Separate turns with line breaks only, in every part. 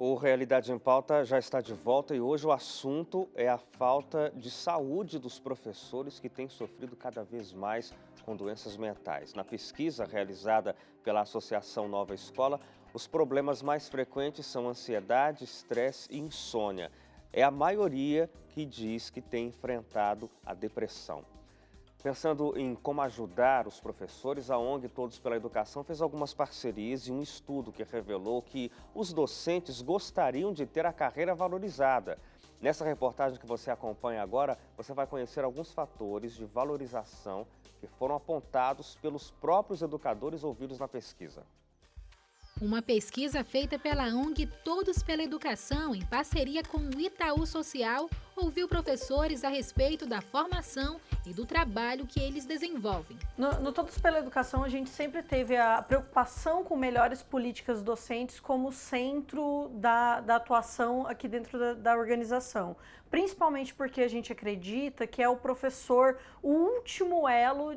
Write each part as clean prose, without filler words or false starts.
O Realidade em Pauta já está de volta e hoje o assunto é a falta de saúde dos professores que têm sofrido cada vez mais com doenças mentais. Na pesquisa realizada pela Associação Nova Escola, os problemas mais frequentes são ansiedade, estresse e insônia. É a maioria que diz que tem enfrentado a depressão. Pensando em como ajudar os professores, a ONG Todos pela Educação fez algumas parcerias e um estudo que revelou que os docentes gostariam de ter a carreira valorizada. Nessa reportagem que você acompanha agora, você vai conhecer alguns fatores de valorização que foram apontados pelos próprios educadores ouvidos na pesquisa.
Uma pesquisa feita pela ONG Todos pela Educação, em parceria com o Itaú Social, ouviu professores a respeito da formação e do trabalho que eles desenvolvem.
No Todos pela Educação, a gente sempre teve a preocupação com melhores políticas docentes como centro da atuação aqui dentro da organização. Principalmente porque a gente acredita que é o professor o último elo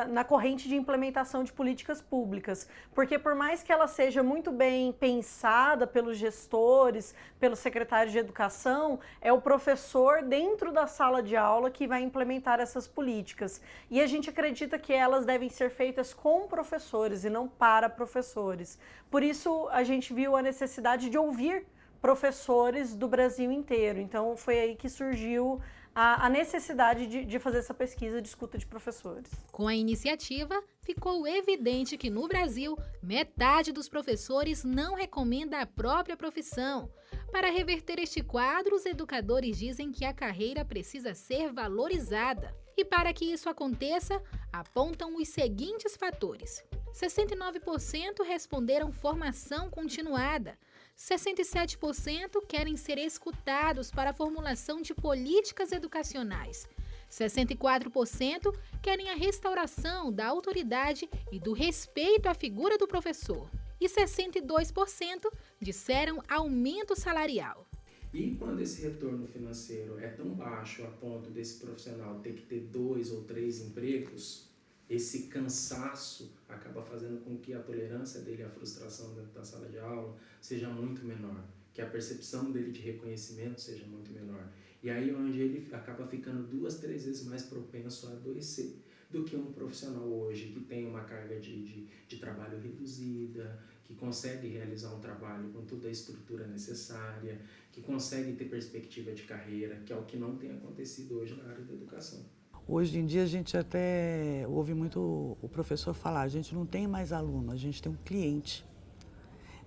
na corrente de implementação de políticas públicas. Porque por mais que ela seja muito bem pensada pelos gestores, pelos secretários de educação, é o professor dentro da sala de aula que vai implementar essas políticas. E a gente acredita que elas devem ser feitas com professores e não para professores. Por isso, a gente viu a necessidade de ouvir professores do Brasil inteiro. Então, foi aí que surgiu a necessidade de fazer essa pesquisa de escuta de professores.
Com a iniciativa, ficou evidente que no Brasil, metade dos professores não recomenda a própria profissão. Para reverter este quadro, os educadores dizem que a carreira precisa ser valorizada. E para que isso aconteça, apontam os seguintes fatores. 69% responderam formação continuada. 67% querem ser escutados para a formulação de políticas educacionais. 64% querem a restauração da autoridade e do respeito à figura do professor. E 62% disseram aumento salarial.
E quando esse retorno financeiro é tão baixo a ponto desse profissional ter que ter 2 ou 3 empregos, esse cansaço acaba fazendo com que a tolerância dele à frustração dentro da sala de aula seja muito menor, que a percepção dele de reconhecimento seja muito menor. E aí onde ele acaba ficando 2, 3 vezes mais propenso a adoecer do que um profissional hoje que tem uma carga de trabalho reduzida, que consegue realizar um trabalho com toda a estrutura necessária, que consegue ter perspectiva de carreira, que é o que não tem acontecido hoje na área da educação.
Hoje em dia a gente até ouve muito o professor falar, a gente não tem mais aluno, a gente tem um cliente.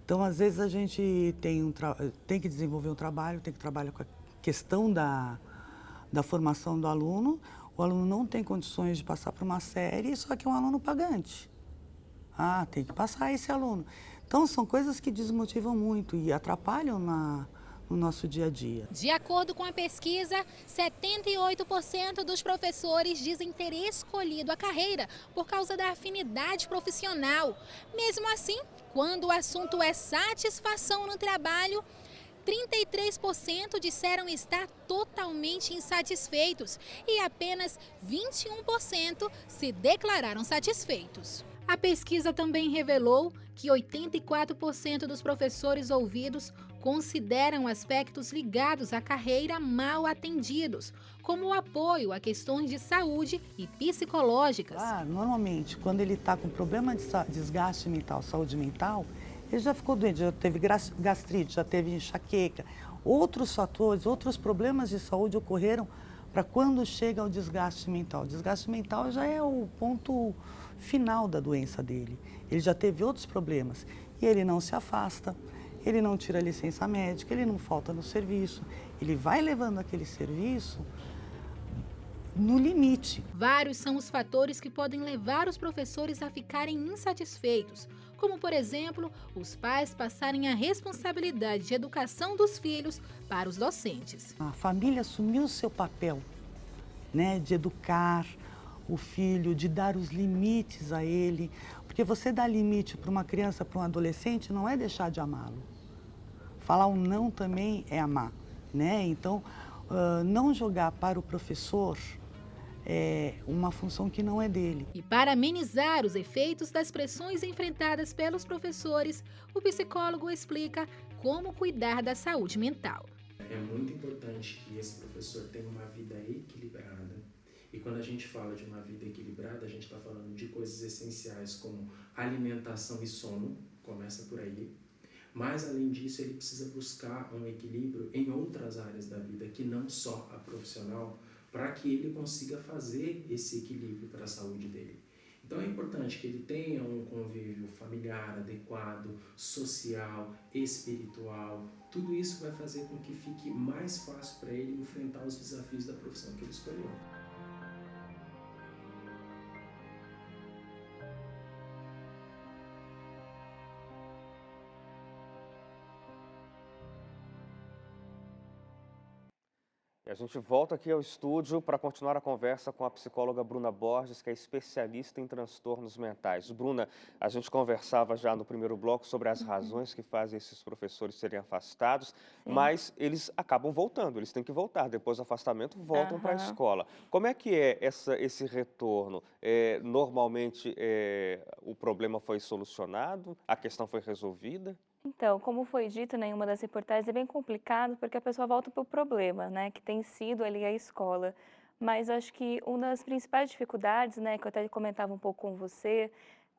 Então, às vezes a gente tem que desenvolver um trabalho, tem que trabalhar com a questão da formação do aluno. O aluno não tem condições de passar por uma série, só que é um aluno pagante. Ah, tem que passar esse aluno. Então, são coisas que desmotivam muito e atrapalham no nosso dia a dia.
De acordo com a pesquisa, 78% dos professores dizem ter escolhido a carreira por causa da afinidade profissional. Mesmo assim, quando o assunto é satisfação no trabalho, 33% disseram estar totalmente insatisfeitos e apenas 21% se declararam satisfeitos. A pesquisa também revelou que 84% dos professores ouvidos consideram aspectos ligados à carreira mal atendidos, como o apoio a questões de saúde e psicológicas.
Normalmente, quando ele está com problema de desgaste mental, saúde mental, ele já ficou doente, já teve gastrite, já teve enxaqueca. Outros fatores, outros problemas de saúde ocorreram para quando chega ao desgaste mental. O desgaste mental já é o ponto final da doença dele. Ele já teve outros problemas e ele não se afasta, ele não tira licença médica, ele não falta no serviço, ele vai levando aquele serviço no limite.
Vários são os fatores que podem levar os professores a ficarem insatisfeitos, como, por exemplo, os pais passarem a responsabilidade de educação dos filhos para os docentes.
A família assumiu o seu papel, né, de educar o filho, de dar os limites a ele, porque você dar limite para uma criança, para um adolescente, não é deixar de amá-lo. Falar um não também é amar, né? Então, não jogar para o professor uma função que não é dele.
E para amenizar os efeitos das pressões enfrentadas pelos professores, o psicólogo explica como cuidar da saúde mental.
É muito importante que esse professor tenha uma vida equilibrada. E quando a gente fala de uma vida equilibrada, a gente está falando de coisas essenciais como alimentação e sono, começa por aí. Mas, além disso, ele precisa buscar um equilíbrio em outras áreas da vida, que não só a profissional, para que ele consiga fazer esse equilíbrio para a saúde dele. Então, é importante que ele tenha um convívio familiar adequado, social, espiritual. Tudo isso vai fazer com que fique mais fácil para ele enfrentar os desafios da profissão que ele escolheu.
E a gente volta aqui ao estúdio para continuar a conversa com a psicóloga Bruna Borges, que é especialista em transtornos mentais. Bruna, a gente conversava já no primeiro bloco sobre as razões que fazem esses professores serem afastados, mas eles acabam voltando, eles têm que voltar. Depois do afastamento, voltam para a escola. Como é que é esse retorno? Normalmente, o problema foi solucionado? A questão foi resolvida?
Então, como foi dito, né, em uma das reportagens, é bem complicado porque a pessoa volta para o problema, né, que tem sido ali a escola. Mas acho que uma das principais dificuldades, né, que eu até comentava um pouco com você,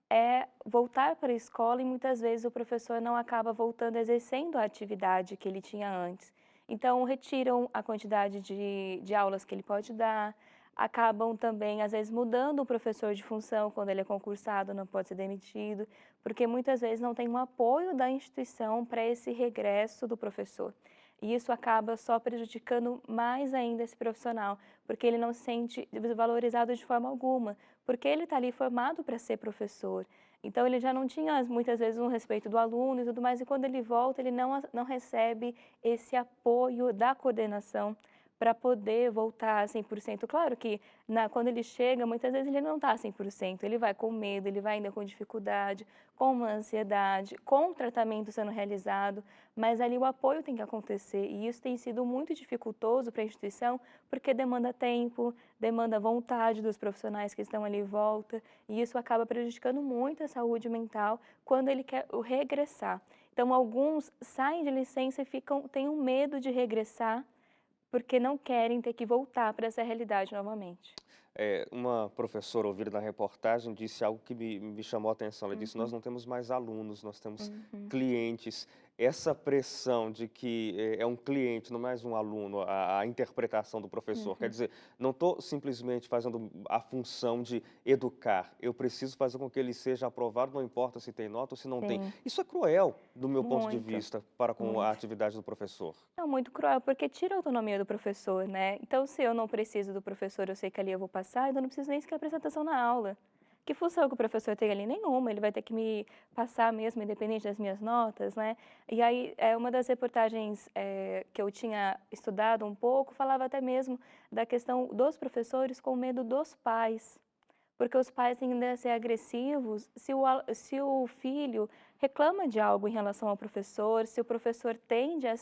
é voltar para a escola e muitas vezes o professor não acaba voltando exercendo a atividade que ele tinha antes. Então, retiram a quantidade de aulas que ele pode dar, acabam também, às vezes, mudando o professor de função quando ele é concursado, não pode ser demitido, porque muitas vezes não tem um apoio da instituição para esse regresso do professor. E isso acaba só prejudicando mais ainda esse profissional, porque ele não se sente valorizado de forma alguma, porque ele está ali formado para ser professor. Então, ele já não tinha, muitas vezes, um respeito do aluno e tudo mais, e quando ele volta, ele não recebe esse apoio da coordenação para poder voltar a 100%. Claro que quando ele chega, muitas vezes ele não está 100%, ele vai com medo, ele vai ainda com dificuldade, com uma ansiedade, com o tratamento sendo realizado, mas ali o apoio tem que acontecer e isso tem sido muito dificultoso para a instituição porque demanda tempo, demanda vontade dos profissionais que estão ali em volta e isso acaba prejudicando muito a saúde mental quando ele quer regressar. Então, alguns saem de licença e têm um medo de regressar porque não querem ter que voltar para essa realidade novamente.
Uma professora ouvida na reportagem disse algo que me chamou a atenção. Ela disse, nós não temos mais alunos, nós temos clientes. Essa pressão de que é um cliente, não mais um aluno, a interpretação do professor. Quer dizer, não estou simplesmente fazendo a função de educar. Eu preciso fazer com que ele seja aprovado, não importa se tem nota ou se não tem. Isso é cruel, do meu ponto de vista, para com a atividade do professor.
É muito cruel, porque tira a autonomia do professor, né? Então, se eu não preciso do professor, eu sei que ali eu vou passar, então eu não preciso nem sequer prestar atenção na aula. Que função que o professor tem ali? Nenhuma, ele vai ter que me passar mesmo, independente das minhas notas, né? E aí, uma das reportagens que eu tinha estudado um pouco, falava até mesmo da questão dos professores com medo dos pais. Porque os pais tendem a ser agressivos se o filho reclama de algo em relação ao professor, se o professor tende a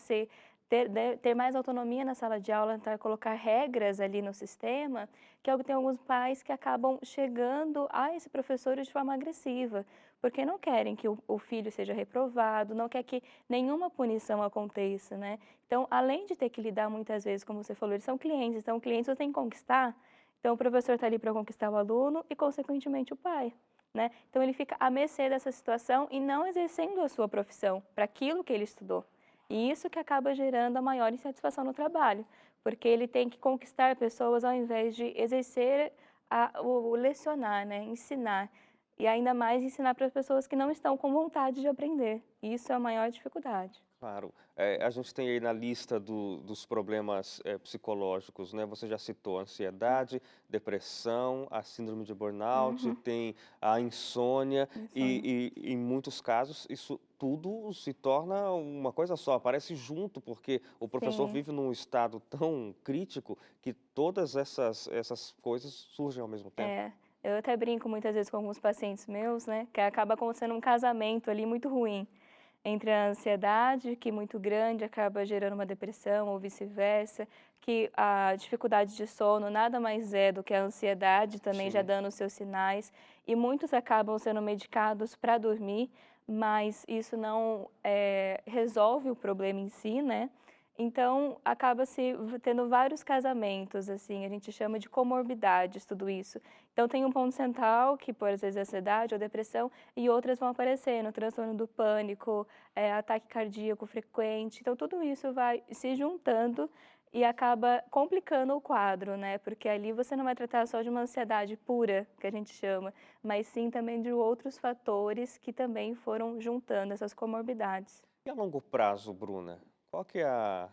ter mais autonomia na sala de aula, tentar colocar regras ali no sistema, que tem alguns pais que acabam chegando a esse professor de forma agressiva, porque não querem que o filho seja reprovado, não quer que nenhuma punição aconteça, né? Então, além de ter que lidar muitas vezes, como você falou, eles são clientes, então clientes você tem que conquistar, então o professor está ali para conquistar o aluno e, consequentemente, o pai. Né? Então, ele fica à mercê dessa situação e não exercendo a sua profissão para aquilo que ele estudou. E isso que acaba gerando a maior insatisfação no trabalho, porque ele tem que conquistar pessoas ao invés de exercer o lecionar, né? Ensinar. E ainda mais ensinar para as pessoas que não estão com vontade de aprender. Isso é a maior dificuldade.
Claro. A gente tem aí na lista dos problemas psicológicos, né? Você já citou a ansiedade, depressão, a síndrome de burnout, tem a insônia. E em muitos casos isso tudo se torna uma coisa só, aparece junto, porque o professor vive num estado tão crítico que todas essas coisas surgem ao mesmo tempo.
Eu até brinco muitas vezes com alguns pacientes meus, né? Que acaba acontecendo um casamento ali muito ruim. entre a ansiedade, que muito grande acaba gerando uma depressão ou vice-versa, que a dificuldade de sono nada mais é do que a ansiedade também já
Sim.
dando os seus sinais, e muitos acabam sendo medicados para dormir, mas isso não resolve o problema em si, né? Então, acaba-se tendo vários casamentos, assim, a gente chama de comorbidades, tudo isso. Então, tem um ponto central, que por vezes é ansiedade ou depressão, e outras vão aparecendo, transtorno do pânico, ataque cardíaco frequente. Então, tudo isso vai se juntando e acaba complicando o quadro, né? Porque ali você não vai tratar só de uma ansiedade pura, que a gente chama, mas sim também de outros fatores que também foram juntando essas comorbidades.
E a longo prazo, Bruna, qual que é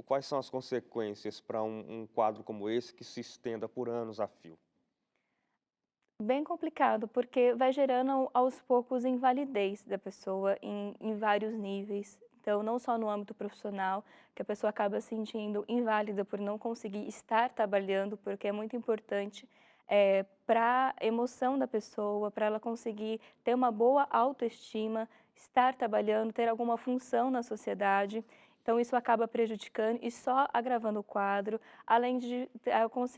quais são as consequências para um quadro como esse que se estenda por anos a fio?
Bem complicado, porque vai gerando aos poucos invalidez da pessoa em vários níveis. Então, não só no âmbito profissional, que a pessoa acaba se sentindo inválida por não conseguir estar trabalhando, porque é muito importante para a emoção da pessoa, para ela conseguir ter uma boa autoestima, estar trabalhando, ter alguma função na sociedade. Então, isso acaba prejudicando e só agravando o quadro, além de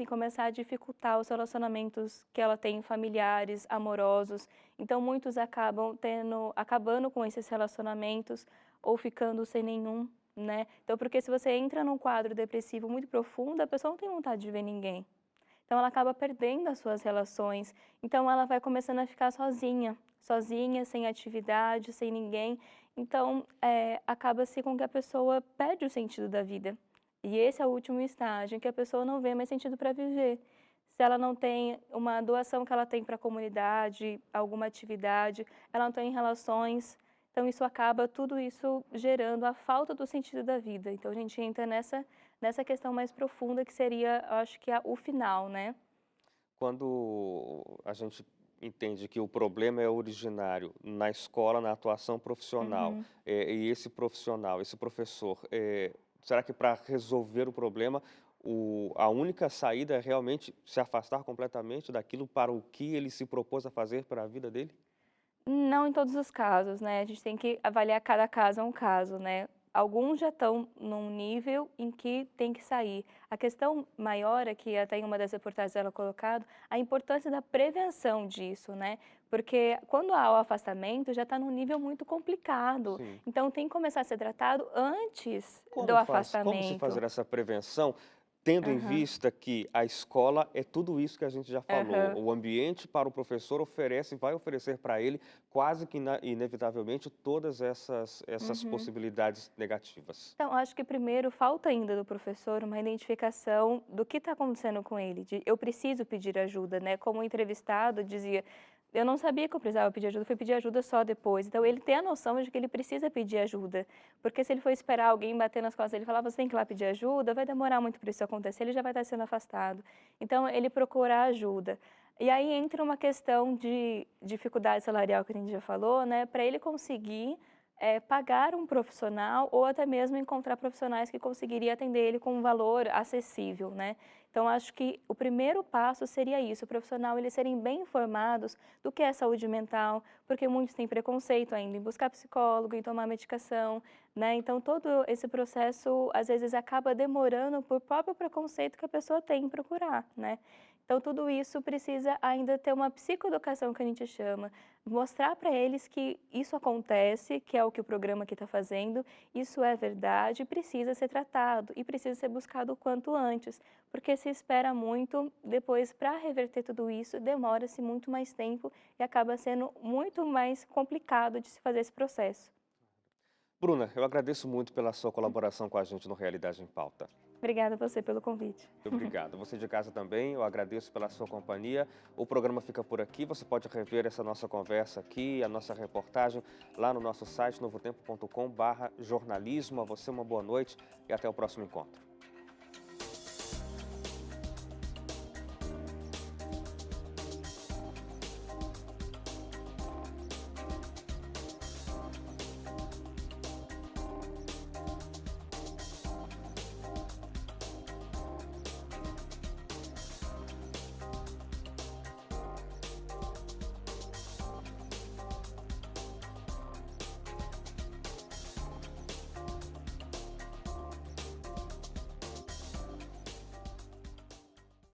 começar a dificultar os relacionamentos que ela tem familiares, amorosos. Então, muitos acabando com esses relacionamentos ou ficando sem nenhum, né? Então, porque se você entra num quadro depressivo muito profundo, a pessoa não tem vontade de ver ninguém. Então, ela acaba perdendo as suas relações. Então, ela vai começando a ficar sozinha, sozinha, sem atividade, sem ninguém. Então, acaba-se com que a pessoa perde o sentido da vida. E esse é o último estágio, em que a pessoa não vê mais sentido para viver. Se ela não tem uma doação que ela tem para a comunidade, alguma atividade, ela não tem relações. Então, isso acaba, tudo isso gerando a falta do sentido da vida. Então, a gente entra nessa questão mais profunda que seria, eu acho que o final, né?
Quando a gente entende que o problema é originário na escola, na atuação profissional,
Uhum.
e esse profissional, esse professor, será que para resolver o problema, a única saída é realmente se afastar completamente daquilo para o que ele se propôs a fazer para a vida dele?
Não em todos os casos, né, a gente tem que avaliar cada caso é um caso, né. Alguns já estão num nível em que tem que sair. A questão maior é que até em uma das reportagens ela colocado, a importância da prevenção disso, né, porque quando há o afastamento já está num nível muito complicado,
Sim.
então tem que começar a ser tratado antes do
Como se fazer
afastamento.
essa prevenção, tendo em
Aham,
vista que a escola é tudo isso que a gente já falou,
aham.
o ambiente para o professor oferece, vai oferecer para ele quase que inevitavelmente todas essas
Uhum.
possibilidades negativas.
Então, acho que primeiro falta ainda do professor uma identificação do que está acontecendo com ele, de eu preciso pedir ajuda, né? Como o entrevistado dizia, eu não sabia que eu precisava pedir ajuda, fui pedir ajuda só depois. Então, ele tem a noção de que ele precisa pedir ajuda, porque se ele for esperar alguém bater nas costas dele e falar, você tem que ir lá pedir ajuda, vai demorar muito para isso acontecer, ele já vai estar sendo afastado. Então, ele procurar ajuda. E aí entra uma questão de dificuldade salarial que a gente já falou, né? Para ele conseguir pagar um profissional ou até mesmo encontrar profissionais que conseguiriam atender ele com um valor acessível, né. Então acho que o primeiro passo seria isso, o profissional eles serem bem informados do que é saúde mental, porque muitos têm preconceito ainda em buscar psicólogo, em tomar medicação, né, então todo esse processo às vezes acaba demorando por próprio preconceito que a pessoa tem em procurar, né. Então tudo isso precisa ainda ter uma psicoeducação que a gente chama, mostrar para eles que isso acontece, que é o que o programa aqui está fazendo, isso é verdade, precisa ser tratado e precisa ser buscado o quanto antes, porque se espera muito, depois para reverter tudo isso demora-se muito mais tempo e acaba sendo muito mais complicado de se fazer esse processo.
Bruna, eu agradeço muito pela sua colaboração com a gente no Realidade em Pauta.
Obrigada a você pelo convite.
Muito obrigado. Você de casa também, eu agradeço pela sua companhia. O programa fica por aqui. Você pode rever essa nossa conversa aqui, a nossa reportagem, lá no nosso site novotempo.com/jornalismo. A você uma boa noite e até o próximo encontro.